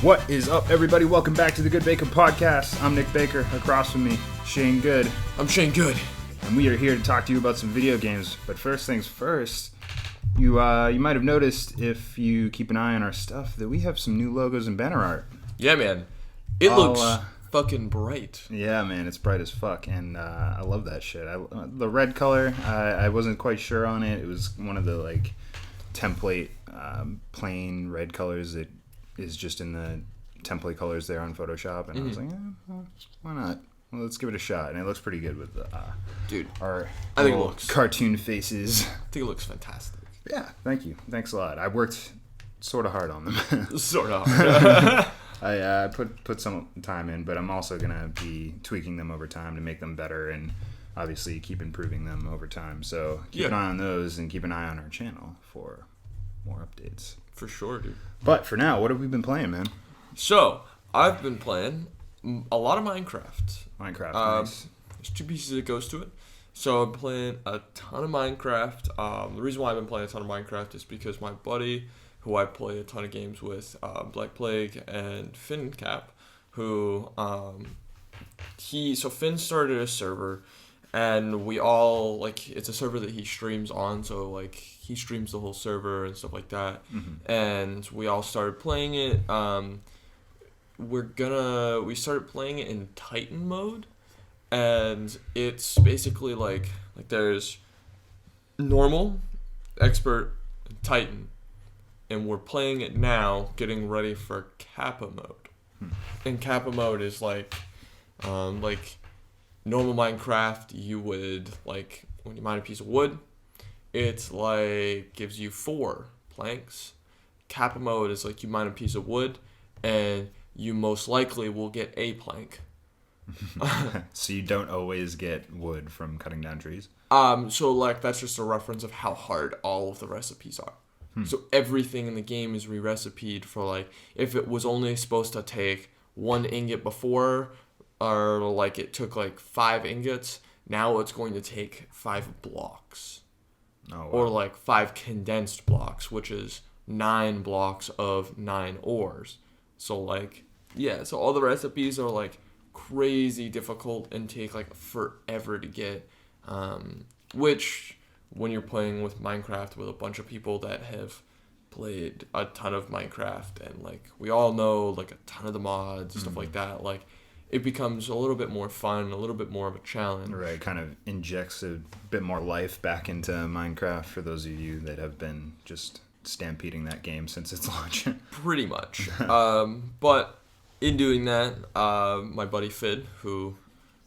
What is up, everybody? Welcome back to the GoodeBaker podcast. I'm Nick Baker. Across from me, Shane Good. I'm Shane Good. And we are here to talk to you about some video games. But first things first, you might have noticed, if you keep an eye on our stuff, that we have some new logos and banner art. Yeah, man. It looks fucking bright. Yeah, man. It's bright as fuck. And I love that shit. The red color, I wasn't quite sure on it. It was one of the, template plain red colors that is just in the template colors there on Photoshop. And I was like, well, why not? Well, let's give it a shot. And it looks pretty good with our cartoon faces. I think it looks fantastic. Yeah, thank you. Thanks a lot. I worked sort of hard on them. Sort of hard. I put some time in, but I'm also going to be tweaking them over time to make them better and obviously keep improving them over time. So keep an eye on those and keep an eye on our channel for more updates. For sure, dude. But for now, what have we been playing, man? So, I've been playing a lot of Minecraft. Nice. There's two pieces that goes to it. So, I'm playing a ton of Minecraft. The reason why I've been playing a ton of Minecraft is because my buddy, who I play a ton of games with, Black Plague and FinnCap, who, Finn started a server, and we all, it's a server that he streams on, so, he streams the whole server and stuff like that. Mm-hmm. And we all started playing it. We started playing it in Titan mode, and it's basically there's normal, expert, and Titan, and we're playing it now, getting ready for Kappa mode. And Kappa mode is normal Minecraft. You would when you mine a piece of wood, it's gives you 4 planks. Kappa mode is you mine a piece of wood and you most likely will get a plank. So you don't always get wood from cutting down trees? So that's just a reference of how hard all of the recipes are. So everything in the game is re-recipeed for if it was only supposed to take 1 ingot before, or it took 5 ingots, now it's going to take 5 blocks. Oh, wow. Or 5 condensed blocks, which is 9 blocks of 9 ores. So so all the recipes are crazy difficult and take forever to get. Which when you're playing with Minecraft with a bunch of people that have played a ton of Minecraft and we all know a ton of the mods and stuff like that, it becomes a little bit more fun, a little bit more of a challenge. Right, kind of injects a bit more life back into Minecraft for those of you that have been just stampeding that game since its launch. Pretty much. But in doing that, my buddy Fid, who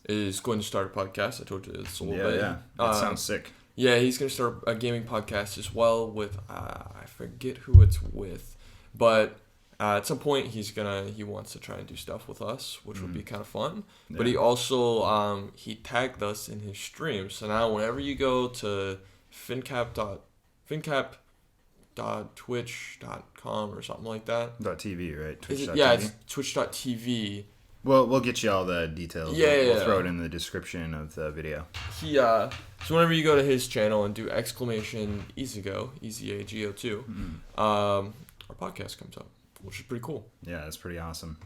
is going to start a podcast, I told you this a little bit. Yeah, that sounds sick. Yeah, he's going to start a gaming podcast as well with, I forget who it's with, but at some point he wants to try and do stuff with us, which would be kind of fun. Yeah. But he also he tagged us in his stream. So now whenever you go to fincap.twitch.com or something like that. .tv, right? It's twitch.tv. Well, we'll get you all the details. We'll throw it in the description of the video. So whenever you go to his channel and do !EZAGO, EZAGO2, our podcast comes up, which is pretty cool. Yeah, it's pretty awesome.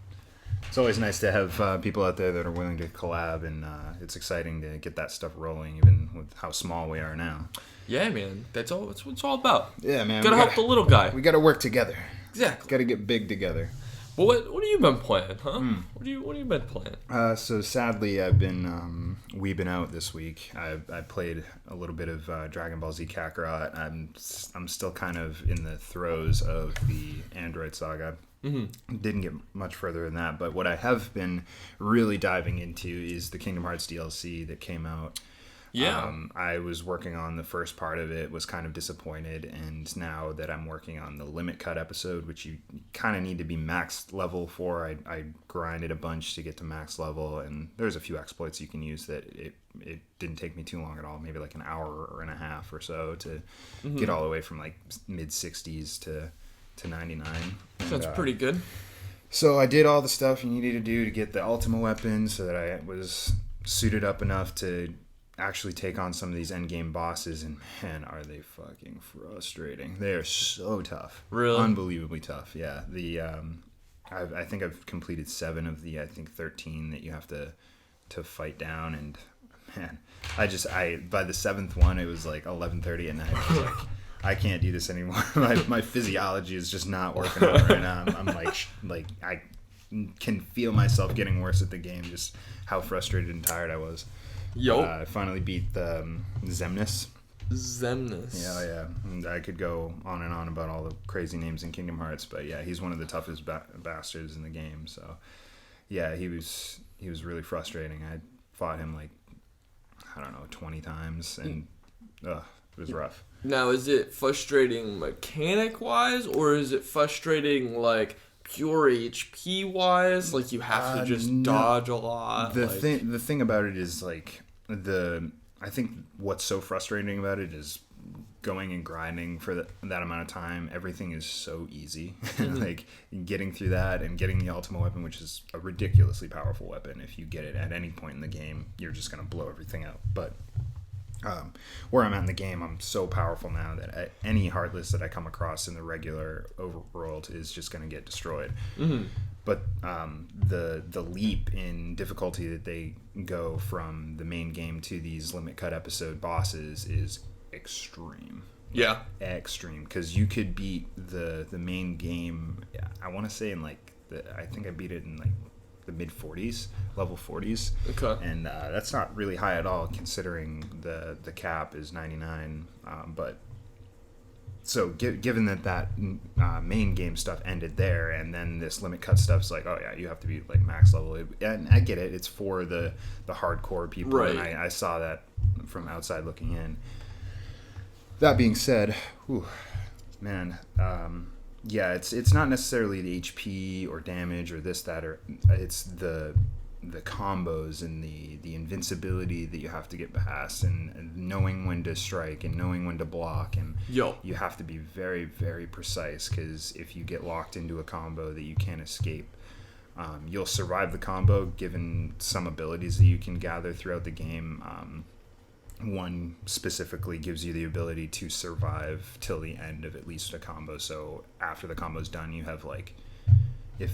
It's always nice to have people out there that are willing to collab, and it's exciting to get that stuff rolling, even with how small we are now. Yeah, man. That's what it's all about. Yeah, man. Gotta help the little guy. We gotta work together. Exactly. Gotta get big together. Well, what have you been playing, huh? What have you been playing? So sadly, I've been weebing out this week. I played a little bit of Dragon Ball Z Kakarot. I'm still kind of in the throes of the Android saga. Mm-hmm. Didn't get much further than that, but what I have been really diving into is the Kingdom Hearts DLC that came out. Yeah. I was working on the first part of it, was kind of disappointed, and now that I'm working on the Limit Cut episode, which you kind of need to be max level for, I grinded a bunch to get to max level, and there's a few exploits you can use that it didn't take me too long at all, maybe an hour or and a half or so to get all the way from mid 60s to 99. That's pretty good. So I did all the stuff you needed to do to get the Ultima weapon so that I was suited up enough to actually take on some of these endgame bosses, and man, are they fucking frustrating. They are so tough. Really? Unbelievably tough, yeah. I think I've completed 7 of the 13 that you have to fight down, and man, I by the 7th one it was like 11:30 at night. I was like, I can't do this anymore. My physiology is just not working out right now. I'm like I can feel myself getting worse at the game. Just how frustrated and tired I was. I finally beat the Xemnas. Yeah. And I could go on and on about all the crazy names in Kingdom Hearts, but yeah, he's one of the toughest bastards in the game. So yeah, he was really frustrating. I fought him like, I don't know, 20 times, and it was rough. Now, is it frustrating mechanic-wise, or is it frustrating like pure HP-wise? Like you have to just dodge a lot. The thing about it is like I think what's so frustrating about it is going and grinding for that amount of time. Everything is so easy. Like getting through that and getting the ultimate weapon, which is a ridiculously powerful weapon. If you get it at any point in the game, you're just going to blow everything out. But where I'm at in the game, I'm so powerful now that any Heartless that I come across in the regular overworld is just going to get destroyed. But the leap in difficulty that they go from the main game to these limit cut episode bosses is extreme. Yeah, extreme, because you could beat the main game. I want to say in like I think I beat it in like the mid 40s, level 40s. Okay, and that's not really high at all considering the cap is 99. But so given that main game stuff ended there, and then this limit cut stuff's like, oh yeah, you have to be like max level. And I get it, it's for the hardcore people, right? And I saw that from outside looking in. That being said, man, yeah, it's not necessarily the HP or damage or this, that, or it's the combos and the invincibility that you have to get past, and knowing when to strike and knowing when to block, and you have to be very, very precise, because if you get locked into a combo that you can't escape, you'll survive the combo given some abilities that you can gather throughout the game. One specifically gives you the ability to survive till the end of at least a combo. So after the combo's done, you have like, if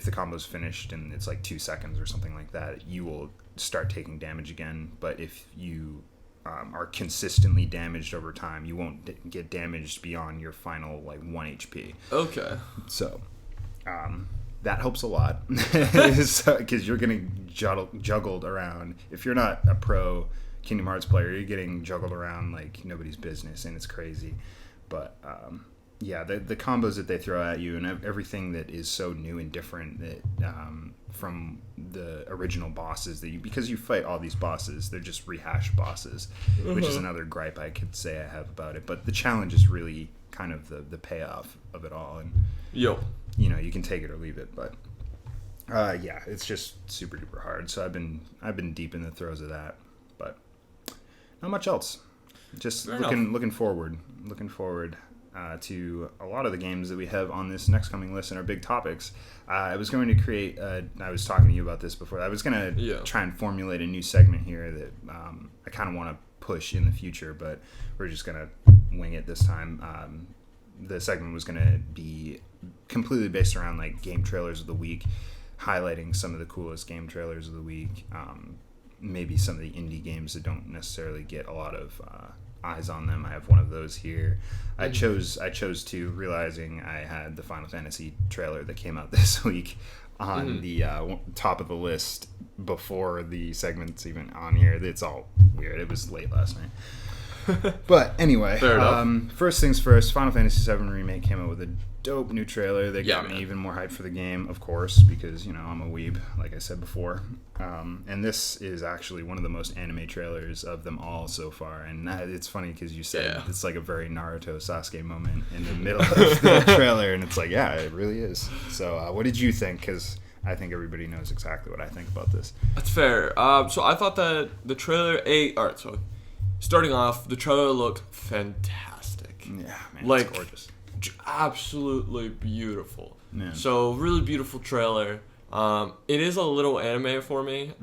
the combo's finished and it's like 2 seconds or something like that, you will start taking damage again. But if you are consistently damaged over time, you won't get damaged beyond your final like 1 HP. Okay. So that helps a lot, because you're getting juggled around. If you're not a pro Kingdom Hearts player, you're getting juggled around like nobody's business, and it's crazy. But yeah, the combos that they throw at you and everything that is so new and different that from the original bosses because you fight all these bosses, they're just rehashed bosses, which is another gripe I could say I have about it. But the challenge is really kind of the payoff of it all, and you know, you can take it or leave it. But yeah, it's just super duper hard. So I've been deep in the throes of that, but not much else. Just looking forward to a lot of the games that we have on this next coming list and our big topics. I was going to create I was talking to you about this before. I was going to try and formulate a new segment here that I kind of want to push in the future, but we're just going to wing it this time. The segment was going to be completely based around like game trailers of the week, highlighting some of the coolest game trailers of the week, maybe some of the indie games that don't necessarily get a lot of eyes on them. I have one of those here. I chose to, realizing I had the Final Fantasy trailer that came out this week on the top of the list before the segment's even on here. It's all weird. It was late last night. But anyway, first things first, Final Fantasy VII Remake came out with a dope new trailer that got me even more hyped for the game, of course, because, you know, I'm a weeb, like I said before. And this is actually one of the most anime trailers of them all so far. And it's funny because you said it's like a very Naruto Sasuke moment in the middle of the trailer, and it's like, yeah, it really is. So what did you think? Because I think everybody knows exactly what I think about this. That's fair. So I thought that the trailer, alright, so starting off, the trailer looked fantastic. Yeah, man, like, it's gorgeous. Absolutely beautiful. Man. So really beautiful trailer. It is a little anime for me.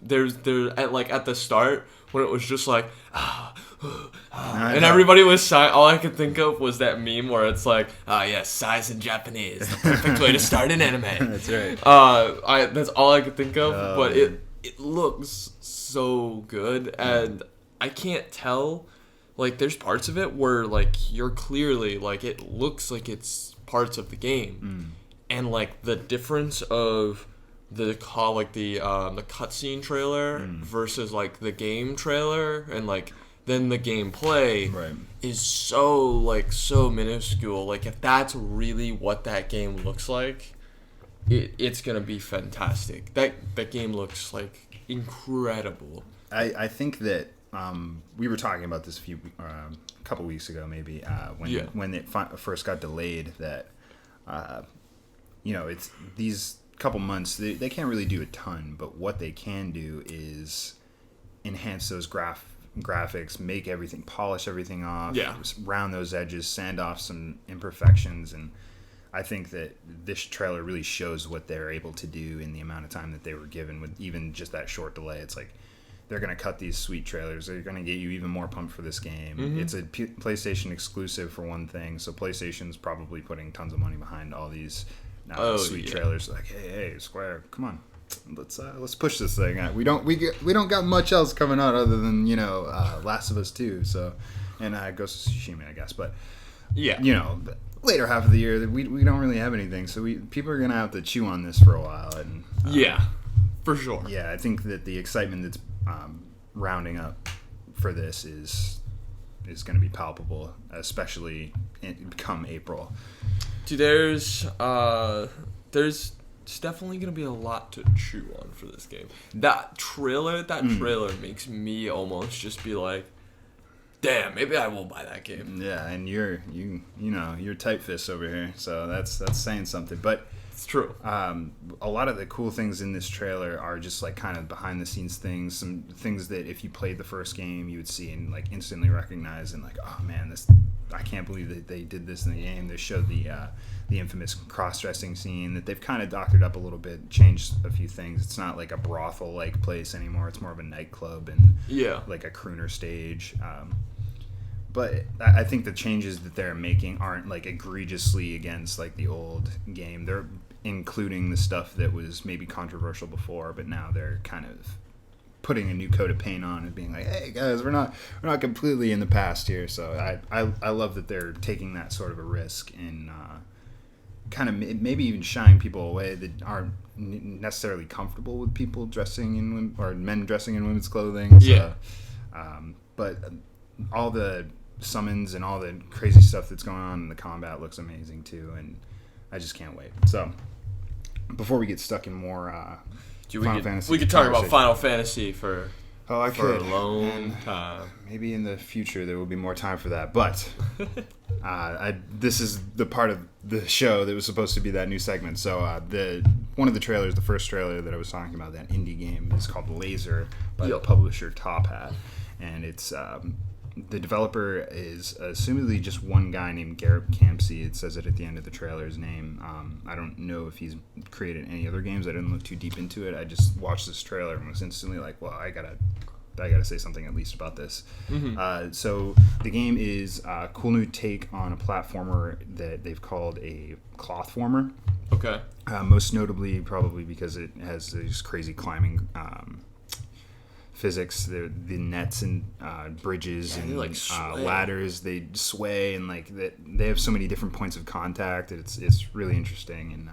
at the start when it was just like and everybody was sighing. All I could think of was that meme where it's like, oh yes, sighs in Japanese, the perfect way to start an anime. That's right. That's all I could think of, but it looks so good, and I can't tell. Like, there's parts of it where, like, you're clearly, like, it looks like it's parts of the game. And, like, the difference of the cutscene trailer versus, like, the game trailer and, like, then the gameplay is so minuscule. Like, if that's really what that game looks like, it's going to be fantastic. That game looks, like, incredible. I think that we were talking about this a couple weeks ago, maybe when it first got delayed. That it's these couple months they can't really do a ton, but what they can do is enhance those graphics, make everything, polish everything off, round those edges, sand off some imperfections, and I think that this trailer really shows what they're able to do in the amount of time that they were given with even just that short delay. It's like, they're going to cut these sweet trailers. They're going to get you even more pumped for this game. It's a PlayStation exclusive for one thing, so PlayStation's probably putting tons of money behind all these sweet trailers. Like, hey, Square, come on, let's push this thing out. We don't got much else coming out other than Last of Us 2. So, and Ghost of Tsushima, I guess. But later half of the year, we don't really have anything. So people are going to have to chew on this for a while. And for sure. Yeah, I think that the excitement that's rounding up for this is going to be palpable, especially come April. Dude, there's definitely going to be a lot to chew on for this game. That trailer makes me almost just be like, damn, maybe I will buy that game. Yeah, and you're tight fist over here, so that's saying something. But it's true. A lot of the cool things in this trailer are just like kind of behind the scenes things, some things that if you played the first game you would see and like instantly recognize, and like, oh man, I can't believe that they did this in the game. They showed the infamous cross-dressing scene that they've kind of doctored up a little bit, changed a few things. It's not like a brothel-like place anymore. It's more of a nightclub and like a crooner stage. But I think the changes that they're making aren't like egregiously against like the old game. They're including the stuff that was maybe controversial before, but now they're kind of putting a new coat of paint on and being like, hey guys, we're not completely in the past here. So I love that they're taking that sort of a risk and kind of maybe even shying people away that aren't necessarily comfortable with people dressing in or men dressing in women's clothing. So, but all the summons and all the crazy stuff that's going on in the combat looks amazing too, and I just can't wait. So before we get stuck in more Final Fantasy, we could talk about Final Fantasy for a long time. Maybe in the future there will be more time for that, but this is the part of the show that was supposed to be that new segment. So one of the trailers, the first trailer that I was talking about, that indie game, is called Laser by the publisher Top Hat, and it's the developer is assumedly just one guy named Garrett Campsey. It says it at the end of the trailer's name. I don't know if he's created any other games. I didn't look too deep into it. I just watched this trailer and was instantly like, well, I gotta say something at least about this. So the game is a cool new take on a platformer that they've called a cloth former. Okay. Most notably, probably because it has these crazy climbing physics, the nets and bridges and like ladders, they sway, and like they have so many different points of contact. It's really interesting, and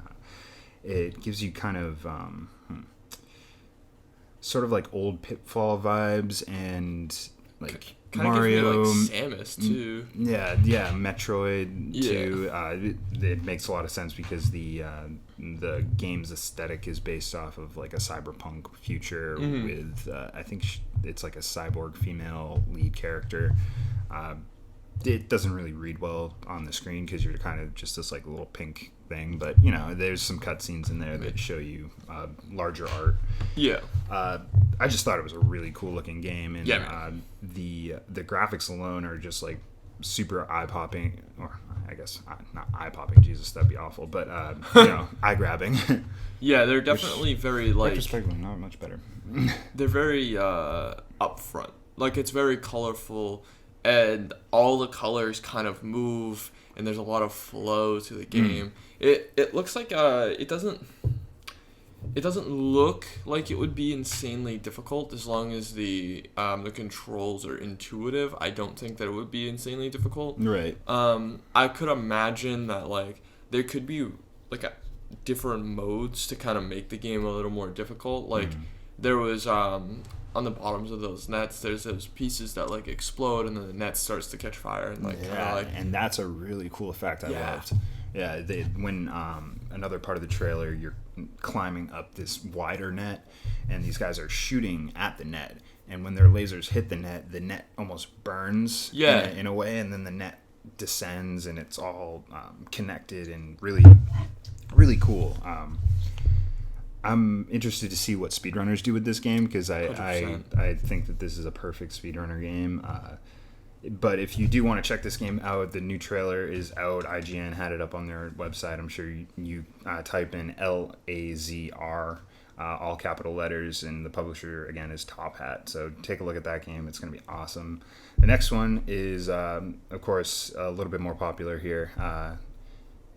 it gives you kind of sort of like old Pitfall vibes and like Mario, gives me like Samus too. Yeah, Metroid too. It makes a lot of sense because the game's aesthetic is based off of like a cyberpunk future with I think it's like a cyborg female lead character. It doesn't really read well on the screen because you're kind of just this like little pink thing, but there's some cutscenes in there that show you larger art. I just thought it was a really cool looking game, and the graphics alone are just like super eye popping, or I guess not eye-popping, Jesus, that'd be awful, but eye-grabbing. Yeah, they're definitely very like retrospectively not much better. they're very upfront. Like it's very colorful, and all the colors kind of move, and there's a lot of flow to the game. It looks like it doesn't look like it would be insanely difficult as long as the controls are intuitive. I don't think that it would be insanely difficult. Right. I could imagine that like there could be like different modes to kind of make the game a little more difficult. Like there was on the bottoms of those nets, there's those pieces that like explode, and then the net starts to catch fire, and like and that's a really cool effect I loved. Yeah, when another part of the trailer, you're climbing up this wider net, and these guys are shooting at the net, and when their lasers hit the net almost burns in a way, and then the net descends, and it's all connected and really, really cool. I'm interested to see what speedrunners do with this game, because I think that this is a perfect speedrunner game. But if you do want to check this game out, the new trailer is out. IGN had it up on their website. I'm sure you type in LAZR, all capital letters, and the publisher, again, is Top Hat. So take a look at that game. It's going to be awesome. The next one is, of course, a little bit more popular here.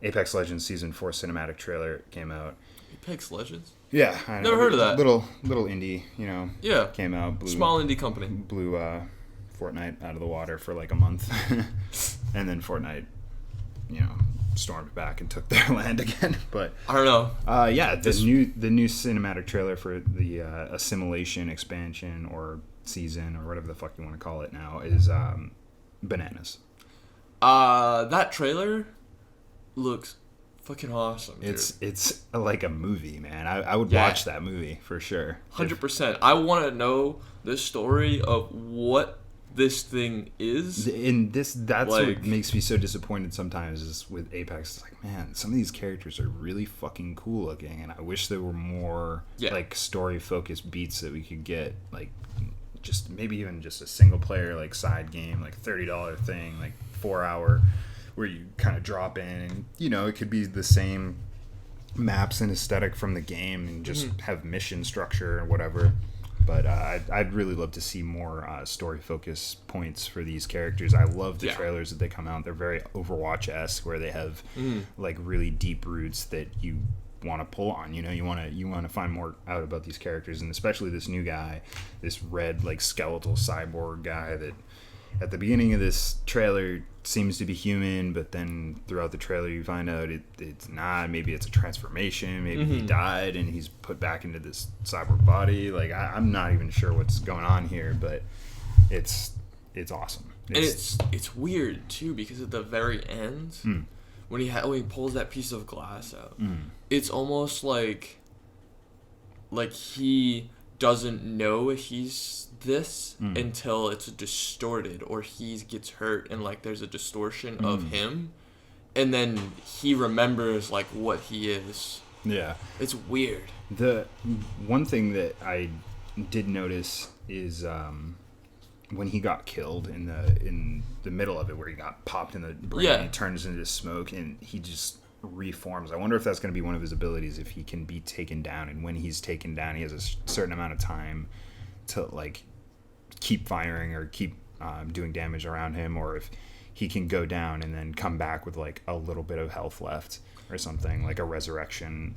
Apex Legends Season 4 cinematic trailer came out. Apex Legends? Yeah, I know. Never heard of that. Little indie, Yeah. came out. Small indie company. Blew Fortnite out of the water for like a month. And then Fortnite, stormed back and took their land again. But I don't know. The new cinematic trailer for the Assimilation expansion or season or whatever the fuck you want to call it now is bananas. That trailer looks fucking awesome, dude. It's like a movie, man. I would watch that movie for sure. 100%. I want to know the story of what this thing is. And that's what makes me so disappointed sometimes is with Apex. It's like, man, some of these characters are really fucking cool looking, and I wish there were more like story focused beats that we could get, like just maybe even just a single player like side game, like $30 thing, like 4 hour, where you kind of drop in and it could be the same maps and aesthetic from the game and just have mission structure or whatever. But I'd really love to see more story focus points for these characters. I love the trailers that they come out. They're very Overwatch-esque, where they have like really deep roots that you want to pull on. You want to find more out about these characters, and especially this new guy, this red like skeletal cyborg guy that at the beginning of this trailer seems to be human, but then throughout the trailer you find out it's not. Maybe it's a transformation. Maybe he died and he's put back into this cyborg body. Like I'm not even sure what's going on here, but it's awesome. And it's weird too, because at the very end, when he pulls that piece of glass out, it's almost like he doesn't know he's this until it's distorted, or he gets hurt and like there's a distortion of him, and then he remembers like what he is. Yeah, it's weird. The one thing that I did notice is when he got killed in the middle of it, where he got popped in the brain, and he turns into smoke and he just reforms. I wonder if that's going to be one of his abilities, if he can be taken down, and when he's taken down he has a certain amount of time to like keep firing or keep doing damage around him, or if he can go down and then come back with like a little bit of health left or something, like a resurrection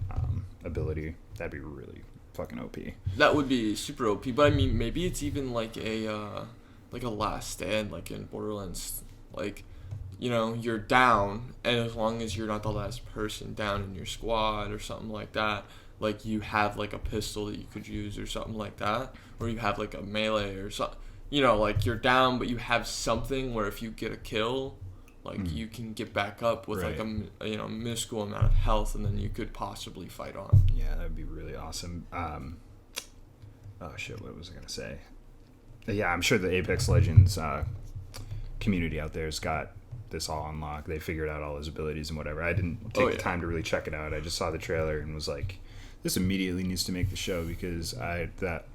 ability. That'd be really fucking OP. That would be super OP. But I mean, maybe it's even like a last stand, like in Borderlands. Like, you're down, and as long as you're not the last person down in your squad or something like that, like you have like a pistol that you could use or something like that, or you have like a melee or something. Like you're down, but you have something where if you get a kill, like you can get back up with like a minuscule amount of health, and then you could possibly fight on. Yeah, that would be really awesome. Oh shit, what was I gonna say? Yeah, I'm sure the Apex Legends community out there's got this all unlocked. They figured out all his abilities and whatever. I didn't take the time to really check it out. I just saw the trailer and was like this immediately needs to make the show because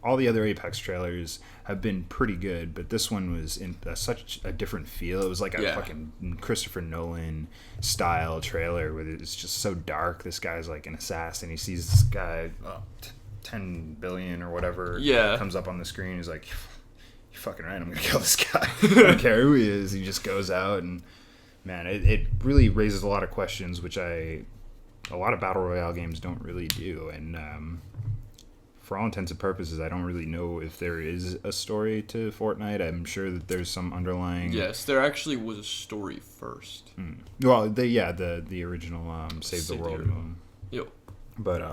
all the other Apex trailers have been pretty good, but this one was in such a different feel. It was like a fucking Christopher Nolan style trailer where it's just so dark. This guy's like an assassin. He sees this guy, 10 billion or whatever, comes up on the screen. He's like, "You're fucking right. I'm gonna kill this guy. I don't care who he is." He just goes out and man, it really raises a lot of questions, which a lot of battle royale games don't really do, and for all intents and purposes, I don't really know if there is a story to Fortnite. I'm sure that there's some underlying. Yes, there actually was a story first. Well, the original Save the World mode. Yep. But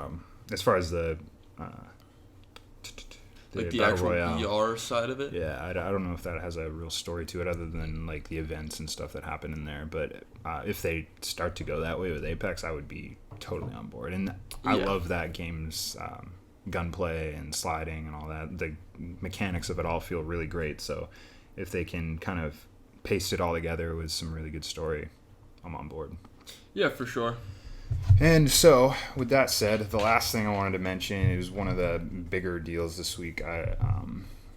as far as the like the actual VR side of it? Yeah, I don't know if that has a real story to it other than like the events and stuff that happen in there. But if they start to go that way with Apex, I would be totally on board. And I love that game's gunplay and sliding and all that. The mechanics of it all feel really great. So if they can kind of paste it all together with some really good story, I'm on board. Yeah, for sure. And so, with that said, the last thing I wanted to mention is one of the bigger deals this week out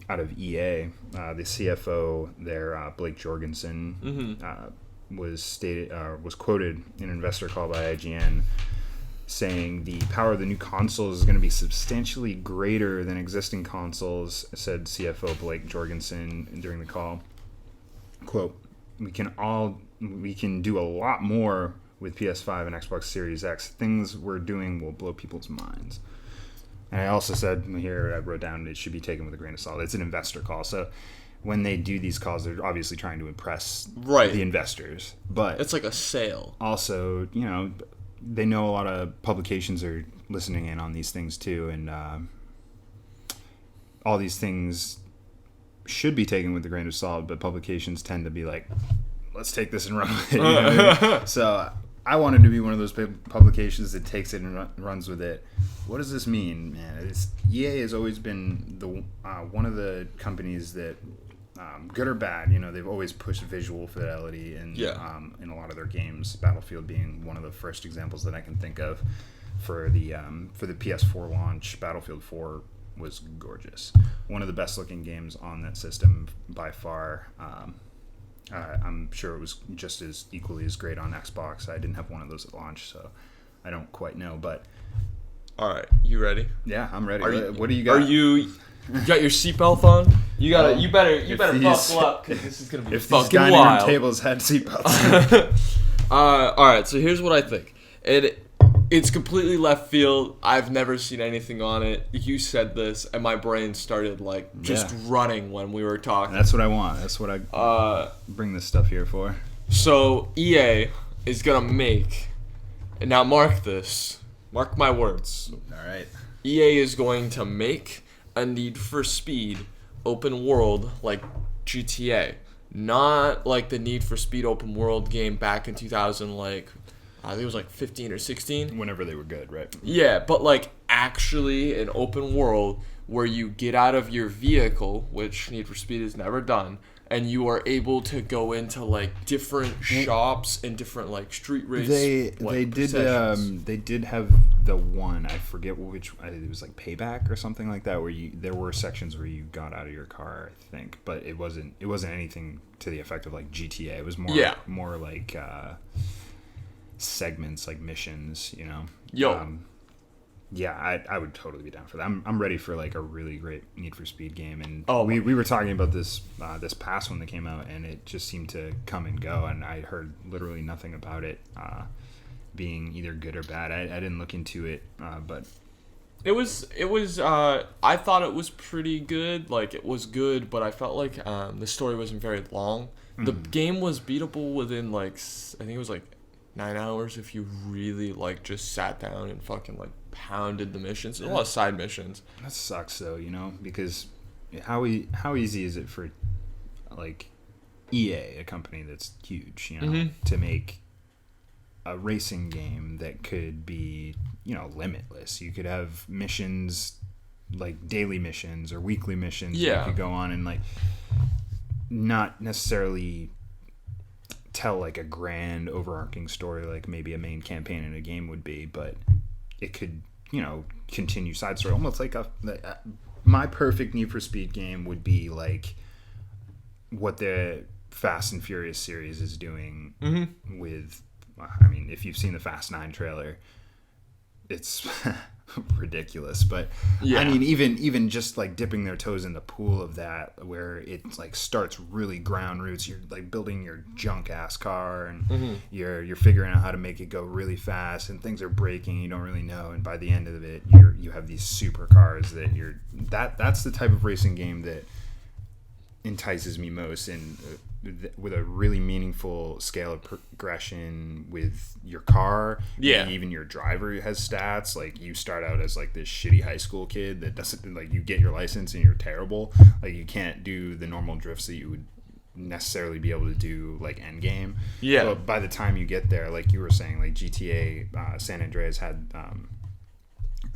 of EA. The CFO there, Blake Jorgensen, was quoted in an investor call by IGN saying the power of the new consoles is going to be substantially greater than existing consoles, said CFO Blake Jorgensen during the call. Quote, we can do a lot more with PS5 and Xbox Series X. Things we're doing will blow people's minds. And I also said here, I wrote down, it should be taken with a grain of salt. It's an investor call. So when they do these calls, they're obviously trying to impress the investors. But it's like a sale. Also, they know a lot of publications are listening in on these things too. And all these things should be taken with a grain of salt, but publications tend to be like, let's take this and run with it. You know what I mean? So I wanted to be one of those publications that takes it and runs with it. What does this mean, man? EA has always been the one of the companies that, good or bad, they've always pushed visual fidelity in a lot of their games. Battlefield being one of the first examples that I can think of. For the PS4 launch, Battlefield 4 was gorgeous. One of the best looking games on that system by far. I'm sure it was just as equally as great on Xbox. I didn't have one of those at launch, so I don't quite know. But all right, you ready? Yeah, I'm ready. What do you got? You got your seatbelt on? You got You better buckle up because this is gonna be fucking wild. If these dining room tables had seatbelts. All right. So here's what I think. It's completely left field. I've never seen anything on it. You said this, and my brain started just running when we were talking. That's what I want. That's what I bring this stuff here for. So EA is gonna make, and now mark this. Mark my words. All right. EA is going to make a Need for Speed open world like GTA, not like the Need for Speed open world game back in 2000, I think it was 15 or 16. Whenever they were good, right? Yeah, but actually an open world where you get out of your vehicle, which Need for Speed has never done, and you are able to go into different shops and different street race. They did have the one, I forget which, it was Payback or something like that, where there were sections where you got out of your car, I think, but it wasn't anything to the effect of GTA. It was more like segments, missions, I would totally be down for that. I'm ready for a really great Need for Speed game, and we were talking about this this past one that came out, and it just seemed to come and go, and I heard literally nothing about it being either good or bad. I didn't look into it, but it was I thought it was pretty good. It was good, but I felt the story wasn't very long. The game was beatable within I think it was 9 hours if you really just sat down and fucking pounded the missions. There's a lot of side missions. That sucks though, because how easy is it for EA, a company that's huge, to make a racing game that could be, limitless. You could have missions daily missions or weekly missions that you could go on and not necessarily tell a grand overarching story maybe a main campaign in a game would be, but it could continue side story, almost like my perfect Need for Speed game would be like what the Fast and Furious series is doing with. I mean, if you've seen the Fast 9 trailer, it's ridiculous. But I mean, even just like dipping their toes in the pool of that, where it like starts really ground roots. You're like building your junk ass car, and you're figuring out how to make it go really fast, and things are breaking. You don't really know, and by the end of it, you have these supercars that's the type of racing game that entices me most, and with a really meaningful scale of progression with your car. And even your driver has stats. Like, you start out as like this shitty high school kid that doesn't, like, you get your license and you're terrible. Like, you can't do the normal drifts that you would necessarily be able to do like end game. But by the time you get there, like you were saying, like GTA San Andreas had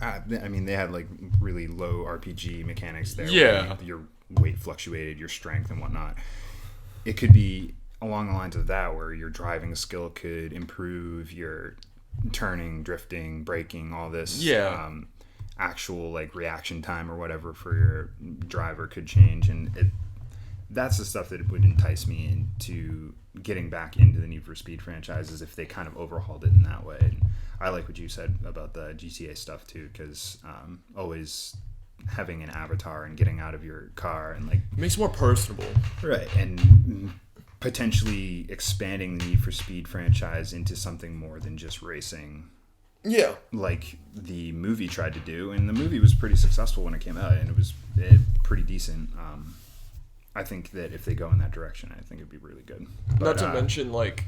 I mean, they had like really low RPG mechanics there. Your weight fluctuated, your strength and whatnot. It could be along the lines of that, where your driving skill could improve, your turning, drifting, braking, all this. Actual like reaction time or whatever for your driver could change, and that's the stuff that would entice me into getting back into the Need for Speed franchises if they kind of overhauled it in that way. And I like what you said about the GTA stuff too, because always having an avatar and getting out of your car and like makes it more personable, right? And potentially expanding the Need for Speed franchise into something more than just racing. Like the movie tried to do, and the movie was pretty successful when it came out, and it was pretty decent. I think that if they go in that direction, I think it'd be really good. But, not to mention, like,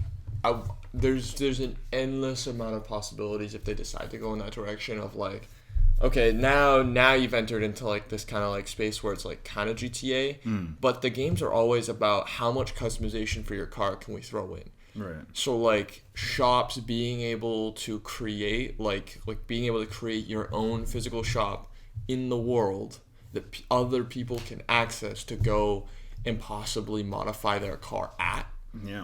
there's an endless amount of possibilities if they decide to go in that direction of like, okay, now you've entered into like this kind of like space where it's like kind of GTA, but the games are always about how much customization for your car can we throw in. Right. So like shops being able to create like being able to create your own physical shop in the world that other people can access to go and possibly modify their car at.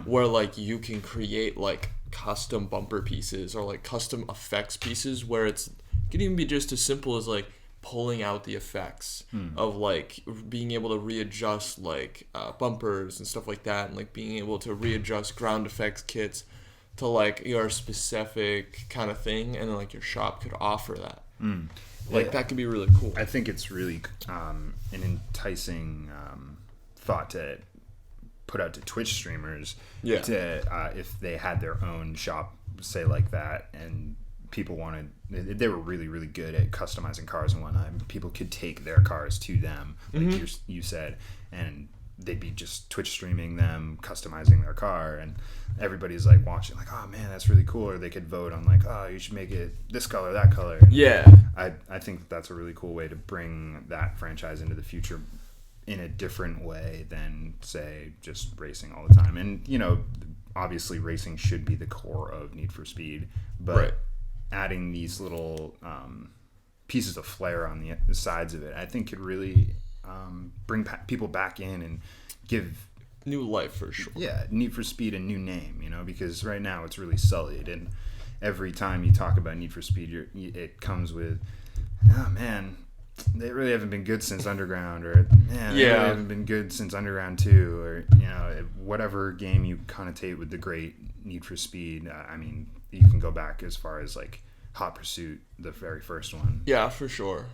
Where like you can create like custom bumper pieces or like custom effects pieces where it can even be just as simple as like pulling out the effects of like being able to readjust like bumpers and stuff like that, and like being able to readjust ground effects kits to like your specific kind of thing, and then like your shop could offer that. Like that could be really cool. I think it's really an enticing thought to put out to Twitch streamers to if they had their own shop, say like that, and people wanted, they were really, really good at customizing cars and whatnot. And people could take their cars to them, like you said, and they'd be just Twitch streaming them, customizing their car, and everybody's like watching, like, oh man, that's really cool. Or they could vote on like, oh, you should make it this color, that color. I think that's a really cool way to bring that franchise into the future in a different way than, say, just racing all the time. And, you know, obviously racing should be the core of Need for Speed, but adding these little pieces of flair on the sides of it, I think could really bring people back in and give new life, for sure. Yeah, Need for Speed a new name, you know, because right now it's really sullied, and every time you talk about Need for Speed, it comes with, oh man, they really haven't been good since Underground, or man, they really haven't been good since Underground 2, or, you know, whatever game you connotate with the great Need for Speed. I mean, you can go back as far as like Hot Pursuit, the very first one. Yeah, for sure.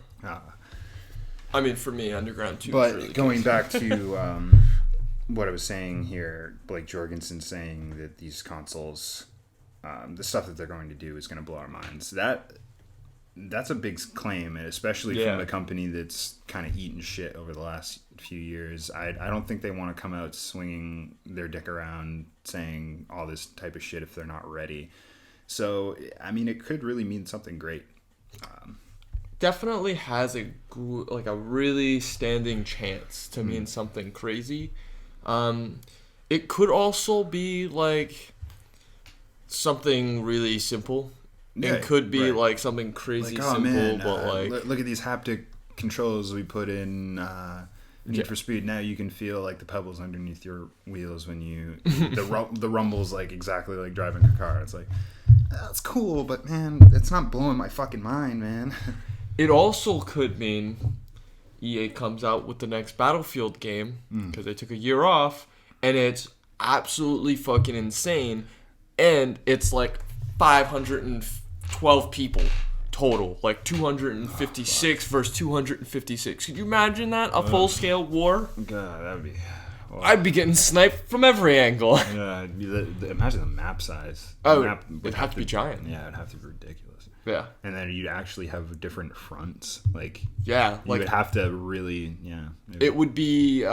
I mean, for me, Underground 2 but really going back to what I was saying here, Blake Jorgensen saying that these consoles, the stuff that they're going to do is going to blow our minds. That's a big claim, and especially from a company that's kind of eaten shit over the last few years. I don't think they want to come out swinging their dick around saying all this type of shit if they're not ready. So, I mean, it could really mean something great. Definitely has a really standing chance to mean something crazy. It could also be like something really simple. It could be like something crazy, like, simple, man, but like, look at these haptic controls we put in Need for Speed, now you can feel like the pebbles underneath your wheels when the rumble's like exactly like driving a car. It's like, that's cool, but man, it's not blowing my fucking mind, man. It also could mean EA comes out with the next Battlefield game because they took a year off, and it's absolutely fucking insane, and it's like 512 people total, like 256 versus 256. Could you imagine that? A full-scale war? God, that would be... Well, I'd be getting sniped from every angle. Yeah, imagine the map size. It'd have to be giant. Yeah, it'd have to be ridiculous. Yeah. And then you'd actually have different fronts. Like, yeah, you would have to really, It would be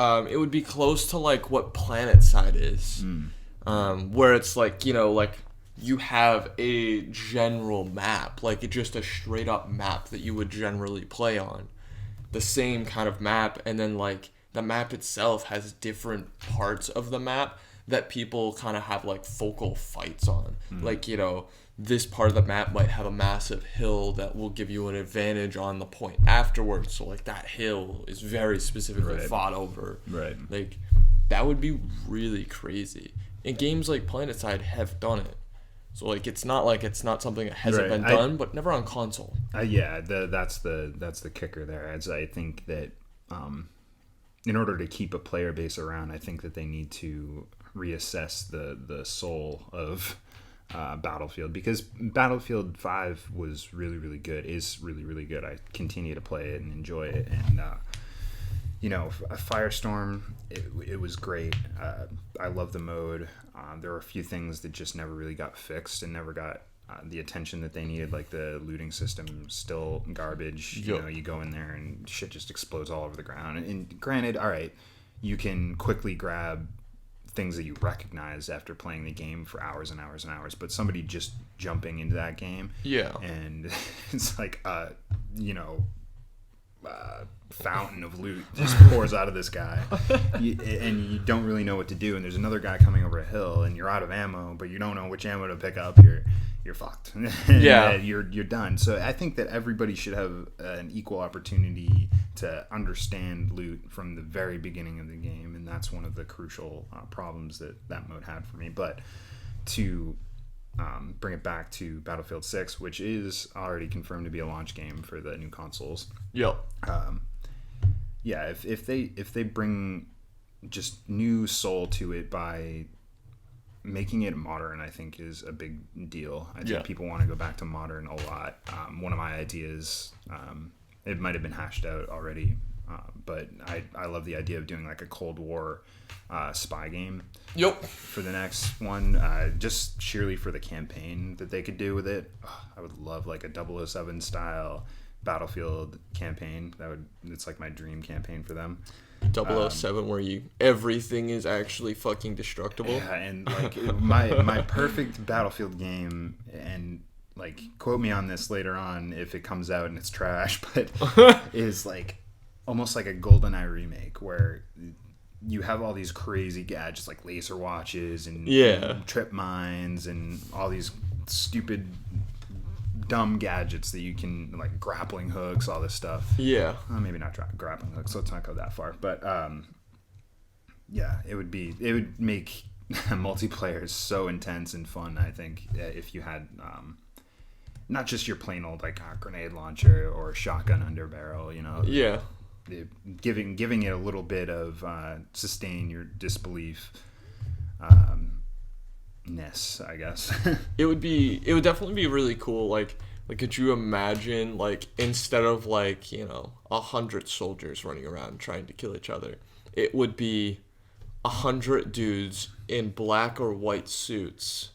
close to like what PlanetSide is, where it's like, like you have a general map, like it's just a straight up map that you would generally play on, the same kind of map, and then like the map itself has different parts of the map that people kind of have like focal fights on, like this part of the map might have a massive hill that will give you an advantage on the point afterwards. So like that hill is very specifically fought over. Right. Like that would be really crazy. And games like PlanetSide have done it. So like it's not something that hasn't been done, but never on console. That's the kicker there. As I think that in order to keep a player base around, I think that they need to reassess the soul of Battlefield, because Battlefield 5 was really, really good, is really, really good. I continue to play it and enjoy it, and Firestorm, it was great. I love the mode. There were a few things that just never really got fixed and never got the attention that they needed, like the looting system, still garbage. Yep. You go in there and shit just explodes all over the ground. And granted, all right, you can quickly grab things that you recognize after playing the game for hours and hours and hours, but somebody just jumping into that game, and it's like fountain of loot just pours out of this guy, and you don't really know what to do, and there's another guy coming over a hill, and you're out of ammo, but you don't know which ammo to pick up. You're fucked. You're done. So I think that everybody should have an equal opportunity to understand loot from the very beginning of the game, and that's one of the crucial problems that mode had for me. But to bring it back to Battlefield 6, which is already confirmed to be a launch game for the new consoles. Yep. If they bring just new soul to it by making it modern, I think is a big deal. I think people want to go back to modern a lot. One of my ideas, it might have been hashed out already, but I love the idea of doing like a Cold War spy game. Yep. For the next one, just sheerly for the campaign that they could do with it. I would love like a 007 style Battlefield campaign. It's like my dream campaign for them. 007, where everything is actually fucking destructible. Yeah, and like my perfect Battlefield game, and like quote me on this later on if it comes out and it's trash, but is like almost like a GoldenEye remake where you have all these crazy gadgets like laser watches and trip mines and all these stupid dumb gadgets that you can, like grappling hooks, all this stuff. Maybe not grappling hooks, let's not go that far, but it would make multiplayer so intense and fun. I think if you had not just your plain old like grenade launcher or shotgun under barrel, giving it a little bit of sustain your disbelief ness, I guess. It would definitely be really cool. Like could you imagine, like, instead of 100 soldiers running around trying to kill each other, it would be 100 dudes in black or white suits,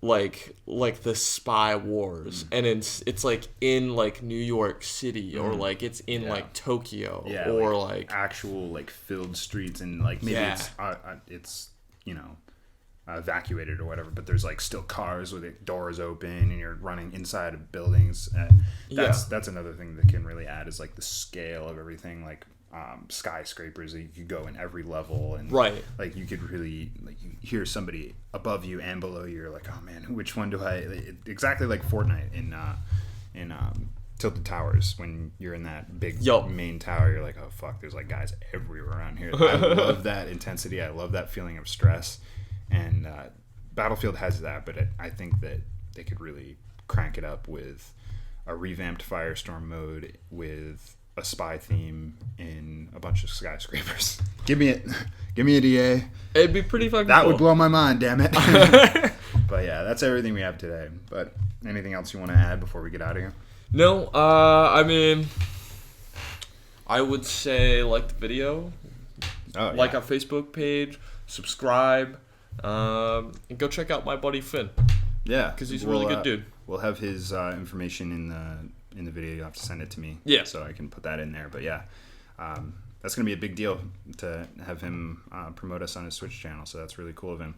like the Spy Wars, and it's like in like New York City, or like it's in like Tokyo, or like actual like filled streets, and like maybe it's evacuated or whatever, but there's like still cars with the doors open and you're running inside of buildings. That's another thing that can really add, is like the scale of everything, like skyscrapers that you could go in every level, and like you could really, like, you hear somebody above you and below you, you're like, oh man, which one do I, exactly like Fortnite in Tilted Towers, when you're in that big Yup. main tower, you're like, oh fuck, there's like guys everywhere around here. I love that intensity. I love that feeling of stress, and Battlefield has that, but I think that they could really crank it up with a revamped Firestorm mode with a spy theme in a bunch of skyscrapers. Give me it. Give me a DA. It'd be pretty fucking That cool. would blow my mind, damn it. But yeah, that's everything we have today. But anything else you want to add before we get out of here? No, I mean, I would say like the video, like our Facebook page, subscribe, and go check out my buddy Finn. Yeah, because he's a really good dude. We'll have his information in the video. You have to send it to me, so I can put that in there. But yeah, that's gonna be a big deal to have him promote us on his Twitch channel. So that's really cool of him.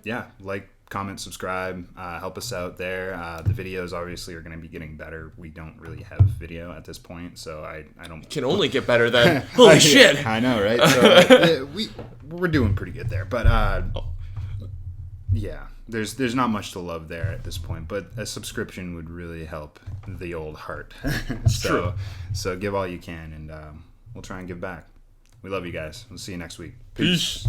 Yeah, like, comment, subscribe, help us out there. The videos obviously are going to be getting better. We don't really have video at this point, so I don't... Can only get better then. Holy shit! I know, right? So we're doing pretty good there. But yeah, there's not much to love there at this point, but a subscription would really help the old heart. True. So give all you can, and we'll try and give back. We love you guys. We'll see you next week. Peace.